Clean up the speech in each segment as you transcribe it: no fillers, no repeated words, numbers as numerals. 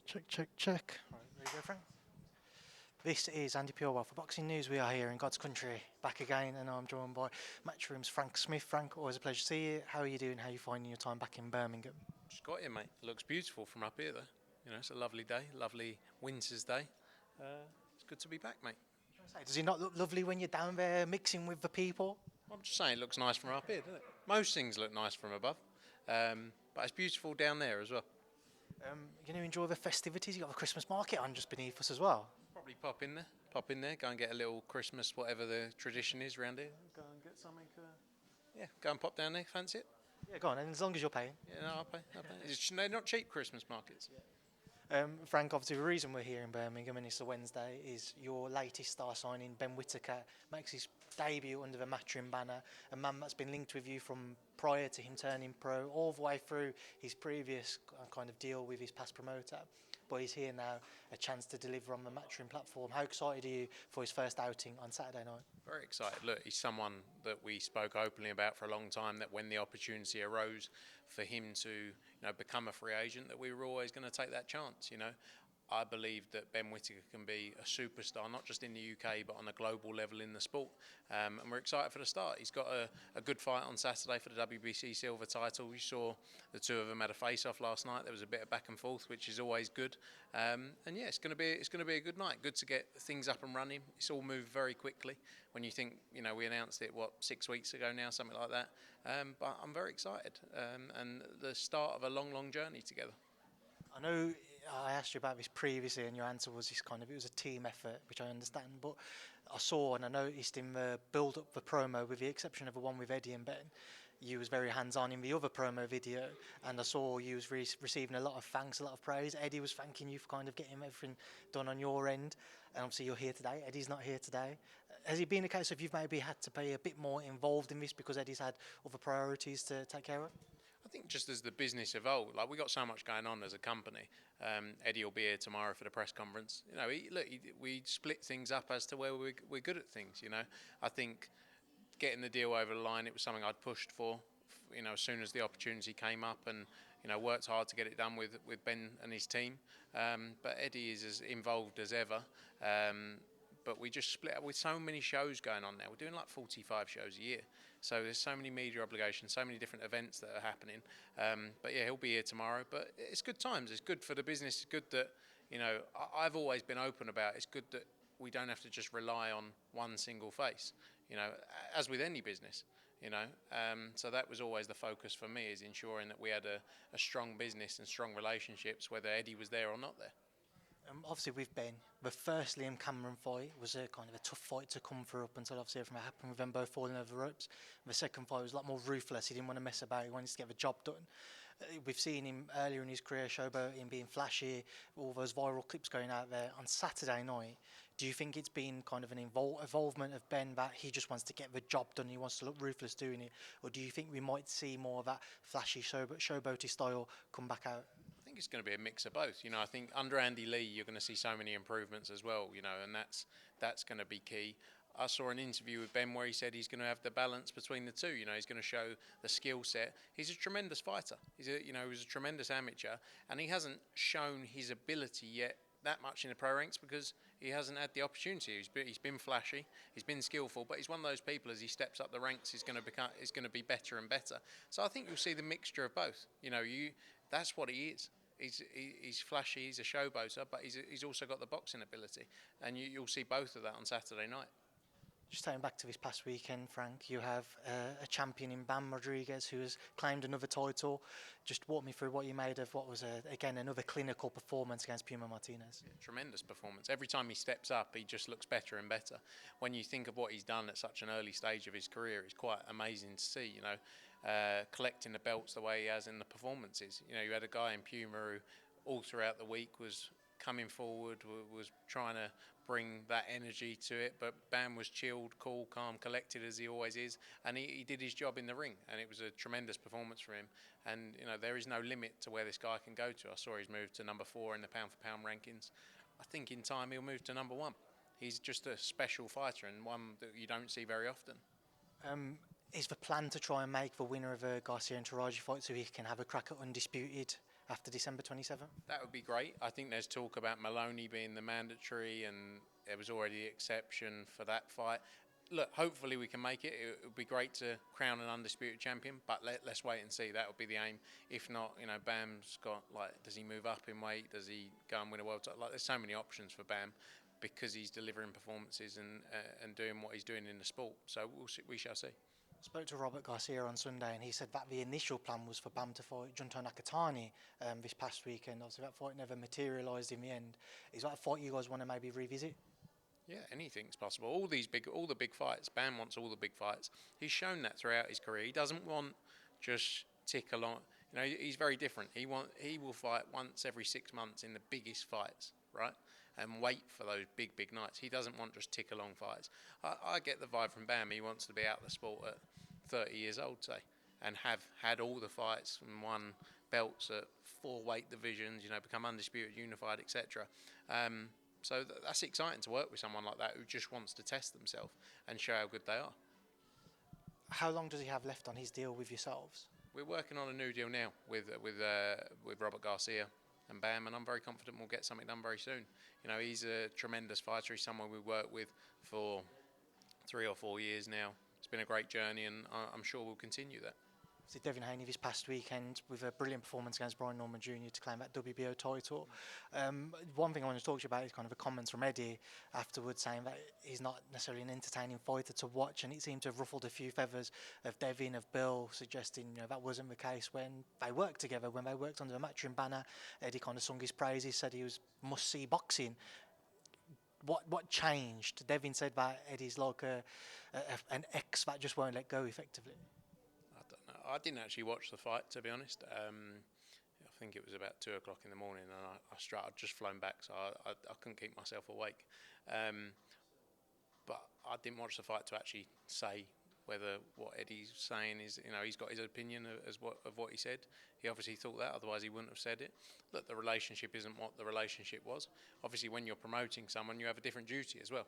Check, check, check. Right, there you go, Frank. This is Andy Purewell for Boxing News. We are here in God's country, back again, and I'm joined by Matchroom's Frank Smith. Frank, always a pleasure to see you. How are you doing? How are you finding your time back in Birmingham? Just got here, mate. It looks beautiful from up here, though. You know, it's a lovely day, lovely winter's day. It's good to be back, mate. Does it not look lovely when you're down there mixing with the people? I'm just saying, it looks nice from up here, doesn't it? Most things look nice from above, but it's beautiful down there as well. You're going to enjoy the festivities. You've got the Christmas market on just beneath us as well. Probably pop in there, go and get a little Christmas, whatever the tradition is around here. Go and get something. Yeah, go and pop down there. Fancy it? Yeah, go on, and as long as you're paying. Yeah, no, I'll pay. They're not cheap Christmas markets. Frank, obviously the reason we're here in Birmingham and it's a Wednesday is your latest star signing, Ben Whittaker, makes his debut under the Matchroom banner, a man that's been linked with you from prior to him turning pro, all the way through his previous kind of deal with his past promoter. But he's here now, a chance to deliver on the Matchroom platform. How excited are you for his first outing on Saturday night? Very excited. Look, he's someone that we spoke openly about for a long time, that when the opportunity arose for him to become a free agent, that we were always going to take that chance. I believe that Ben Whittaker can be a superstar, not just in the UK, but on a global level in the sport. And we're excited for the start. He's got a good fight on Saturday for the WBC silver title. We saw the two of them had a face-off last night. There was a bit of back and forth, which is always good. And yeah, it's going to be a good night. Good to get things up and running. It's all moved very quickly. When you think, we announced it 6 weeks ago now, something like that. But I'm very excited. And the start of a long, long journey together. I know I asked you about this previously and your answer was it was a team effort, which I understand, but I saw and I noticed in the build-up, the promo, with the exception of the one with Eddie and Ben, you was very hands-on in the other promo video, and I saw you was receiving a lot of thanks, a lot of praise. Eddie was thanking you for kind of getting everything done on your end, and obviously you're here today. Eddie's not here today. Has it been a case of you've maybe had to be a bit more involved in this because Eddie's had other priorities to take care of? I think just as the business evolved, we got so much going on as a company. Eddie will be here tomorrow for the press conference. We split things up as to where we're good at things. I think getting the deal over the line, it was something I'd pushed for. As soon as the opportunity came up, and worked hard to get it done with Ben and his team. But Eddie is as involved as ever. But we just split up with so many shows going on now. We're doing 45 shows a year. So there's so many media obligations, so many different events that are happening. But yeah, he'll be here tomorrow. But it's good times. It's good for the business. It's good that, I've always been open about it. It's good that we don't have to just rely on one single face, as with any business. So that was always the focus for me, is ensuring that we had a strong business and strong relationships, whether Eddie was there or not there. Obviously with Ben, the first Liam Cameron fight was a kind of a tough fight to come through up until obviously everything happened with them both falling over the ropes. The second fight was a lot more ruthless. He didn't want to mess about. He wanted to get the job done. We've seen him earlier in his career showboating, being flashy, all those viral clips going out there. On Saturday night, do you think it's been kind of an involvement of Ben that he just wants to get the job done, he wants to look ruthless doing it? Or do you think we might see more of that flashy showboaty style come back out? I think it's going to be a mix of both. I think under Andy Lee, you're going to see so many improvements as well, and that's going to be key. I saw an interview with Ben where he said he's going to have the balance between the two. He's going to show the skill set. He's a tremendous fighter. He was a tremendous amateur, and he hasn't shown his ability yet that much in the pro ranks because he hasn't had the opportunity. He's been flashy, he's been skillful, but he's one of those people, as he steps up the ranks, he's going to be better and better. So I think you'll see the mixture of both. That's what he is. He's flashy, he's a showboater, but he's also got the boxing ability, and you'll see both of that on Saturday night. Just taking back to this past weekend, Frank, you have a champion in Rodgriguez who has claimed another title. Just walk me through what you made of what was, again, another clinical performance against Puma Martinez. Yeah, tremendous performance. Every time he steps up, he just looks better and better. When you think of what he's done at such an early stage of his career, it's quite amazing to see, collecting the belts the way he has in the performances. You had a guy in Puma who all throughout the week was coming forward, was trying to bring that energy to it, but Bam was chilled, cool, calm, collected as he always is, and he did his job in the ring, and it was a tremendous performance for him. And there is no limit to where this guy can go to. I saw he's moved to number 4 in the pound for pound rankings. I think in time he'll move to number 1. He's just a special fighter, and one that you don't see very often. Is the plan to try and make the winner of a Garcia and Taraji fight so he can have a crack at undisputed after December 27th? That would be great. I think there's talk about Maloney being the mandatory, and there was already the exception for that fight. Look, hopefully we can make it. It would be great to crown an undisputed champion, but let's wait and see. That would be the aim. If not, Bam's got, does he move up in weight? Does he go and win a world title? There's so many options for Bam because he's delivering performances and doing what he's doing in the sport. So we shall see. I spoke to Robert Garcia on Sunday, and he said that the initial plan was for Bam to fight Junto Nakatani this past weekend. Obviously, that fight never materialised in the end. Is that a fight you guys want to maybe revisit? Yeah, anything's possible. All the big fights. Bam wants all the big fights. He's shown that throughout his career. He doesn't want just tick along. He's very different. He will fight once every 6 months in the biggest fights, right? And wait for those big nights. He doesn't want just tick along fights. I get the vibe from Bam. He wants to be out of the sport at 30 years old, say, and have had all the fights and won belts at 4 weight divisions. Become undisputed, unified, etc. So that's exciting to work with someone like that who just wants to test themselves and show how good they are. How long does he have left on his deal with yourselves? We're working on a new deal now with Robert Garcia and Bam, and I'm very confident we'll get something done very soon. He's a tremendous fighter. He's someone we worked with for 3 or 4 years now. It's been a great journey, and I'm sure we'll continue that. See Devin Haney this past weekend with a brilliant performance against Brian Norman Jr. to claim that WBO title. One thing I want to talk to you about is kind of the comments from Eddie afterwards, saying that he's not necessarily an entertaining fighter to watch, and it seemed to have ruffled a few feathers of Devin, of Bill, suggesting that wasn't the case when they worked together, when they worked under the Matchroom banner. Eddie kind of sung his praises, said he was must-see boxing. What changed? Devin said that Eddie's like an ex that just won't let go effectively. I didn't actually watch the fight, to be honest. I think it was about 2 o'clock in the morning, and I'd just flown back, so I couldn't keep myself awake. But I didn't watch the fight to actually say whether what Eddie's saying is, he's got his opinion of what he said. He obviously thought that, otherwise he wouldn't have said it. Look, the relationship isn't what the relationship was. Obviously, when you're promoting someone, you have a different duty as well.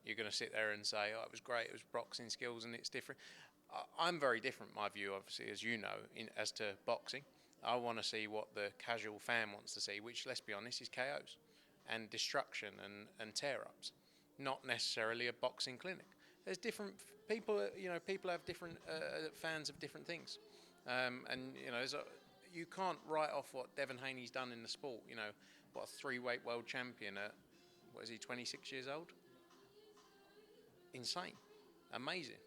You're going to sit there and say, oh, it was great, it was boxing skills, and it's different. I'm very different, my view, obviously, as you know, as to boxing. I want to see what the casual fan wants to see, which, let's be honest, is KOs and destruction and tear-ups, not necessarily a boxing clinic. There's different people, people have different fans of different things. You can't write off what Devin Haney's done in the sport. What a 3-weight world champion at, 26 years old? Insane. Amazing.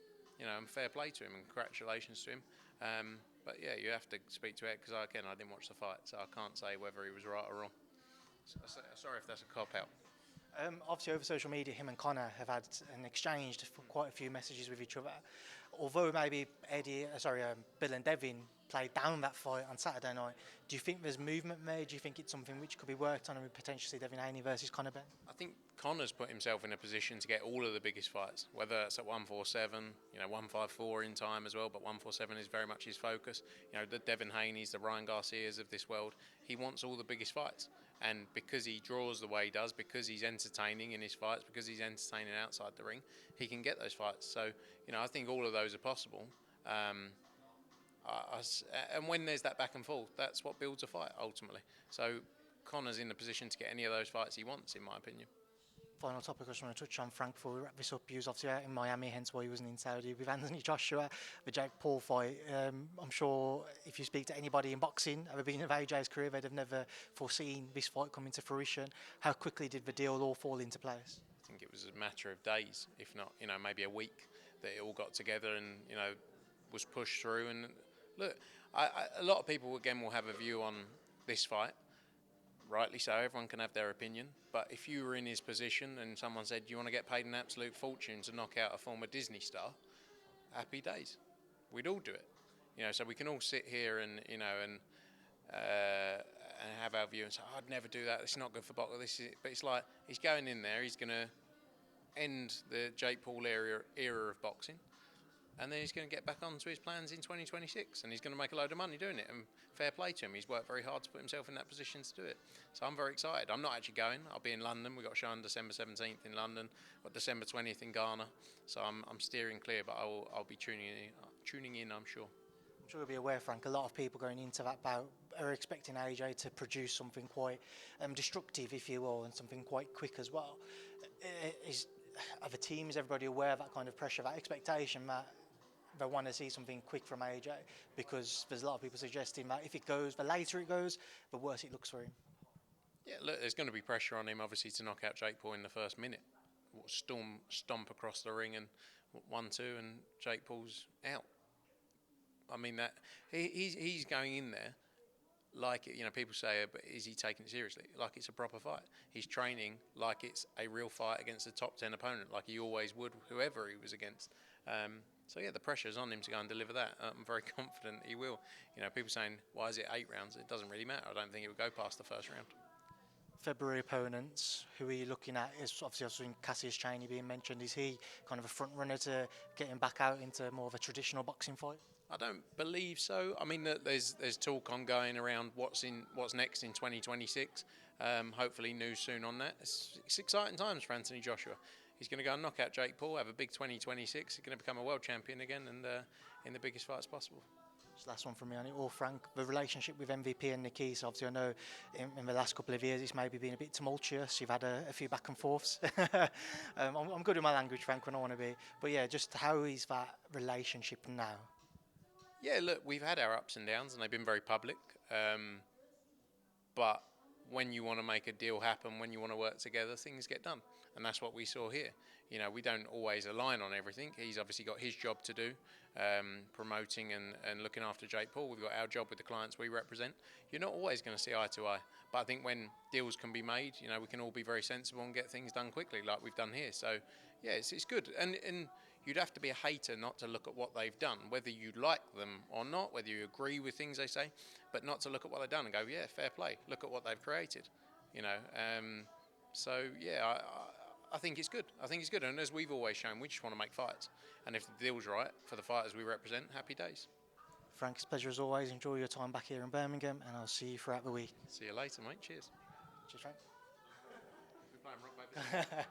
And fair play to him and congratulations to him. But yeah, you have to speak to Ed because I didn't watch the fight, so I can't say whether he was right or wrong. So, sorry if that's a cop-out. Obviously, over social media, him and Conor have had an exchanged quite a few messages with each other. Although maybe Bill and Devin played down that fight on Saturday night, do you think there's movement made? Do you think it's something which could be worked on and we potentially see Devin Haney versus Conor Ben? I think Conor's put himself in a position to get all of the biggest fights, whether it's at 147, 154 in time as well, but 147 is very much his focus. The Devin Haney's, the Ryan Garcias of this world, he wants all the biggest fights. And because he draws the way he does, because he's entertaining in his fights, because he's entertaining outside the ring, he can get those fights. So, I think all of those are possible. And when there's that back and forth, that's what builds a fight, ultimately. So Conor's in the position to get any of those fights he wants, in my opinion. Final topic I just want to touch on, Frank, before we wrap this up. He was obviously out in Miami, hence why he wasn't in Saudi, with Anthony Joshua, the Jake Paul fight. I'm sure if you speak to anybody in boxing at the beginning of AJ's career, they'd have never foreseen this fight coming to fruition. How quickly did the deal all fall into place? I think it was a matter of days, if not, maybe a week, that it all got together and, was pushed through. And look, a lot of people, again, will have a view on this fight. Rightly so, everyone can have their opinion. But if you were in his position and someone said, do you want to get paid an absolute fortune to knock out a former Disney star? Happy days. We'd all do it. So we can all sit here and have our view and say, I'd never do that. It's not good for boxing. But it's like, he's going in there, he's going to end the Jake Paul era of boxing. and then he's going to get back onto his plans in 2026, and he's going to make a load of money doing it. And fair play to him. He's worked very hard to put himself in that position to do it. So I'm very excited. I'm not actually going. I'll be in London. We've got a show on December 17th in London, got December 20th in Ghana. So I'm steering clear, but I'll be tuning in, I'm sure. I'm sure you'll be aware, Frank, a lot of people going into that bout are expecting AJ to produce something quite destructive, if you will, and something quite quick as well. Are the team, is everybody aware of that kind of pressure, that expectation that they want to see something quick from AJ? Because there's a lot of people suggesting that if it goes, the later it goes, the worse it looks for him. Yeah, look, there's going to be pressure on him, obviously, to knock out Jake Paul in the first minute. Stomp across the ring and 1-2, and Jake Paul's out. I mean, that he's going in there like, you know, people say, but is he taking it seriously? Like it's a proper fight. He's training like it's a real fight against a top 10 opponent, like he always would, whoever he was against. So yeah, the pressure's on him to go and deliver that. I'm very confident he will. You know, people saying, why is it 8 rounds? It doesn't really matter. I don't think it would go past the first round. February opponents, who are you looking at? Is obviously I've seen Cassius Chaney being mentioned. Is he kind of a front runner to getting back out into more of a traditional boxing fight? I don't believe so. I mean, there's talk ongoing around what's next in 2026. Hopefully news soon on that. It's exciting times for Anthony Joshua. He's going to go and knock out Jake Paul, have a big 2026. He's going to become a world champion again, and in the biggest fights possible. Just last one from me on it all, Frank. The relationship with MVP and Nikis, obviously I know in the last couple of years it's maybe been a bit tumultuous. You've had a few back and forths. I'm good with my language, Frank, when I want to be. But yeah, just how is that relationship now? Yeah, look, we've had our ups and downs, and they've been very public. But when you want to make a deal happen, when you want to work together, things get done. And that's what we saw here. You know, we don't always align on everything. He's obviously got his job to do, promoting and looking after Jake Paul. We've got our job with the clients we represent. You're not always going to see eye to eye. But I think when deals can be made, you know, we can all be very sensible and get things done quickly like we've done here. So, yeah, it's good. And you'd have to be a hater not to look at what they've done, whether you like them or not, whether you agree with things they say, but not to look at what they've done and go, yeah, fair play. Look at what they've created, you know. So, yeah, I think it's good. I think it's good. And as we've always shown, we just want to make fights. And if the deal's right for the fighters we represent, happy days. Frank, it's a pleasure as always. Enjoy your time back here in Birmingham, and I'll see you throughout the week. See you later, mate. Cheers. Cheers, Frank. We're playing rock, baby.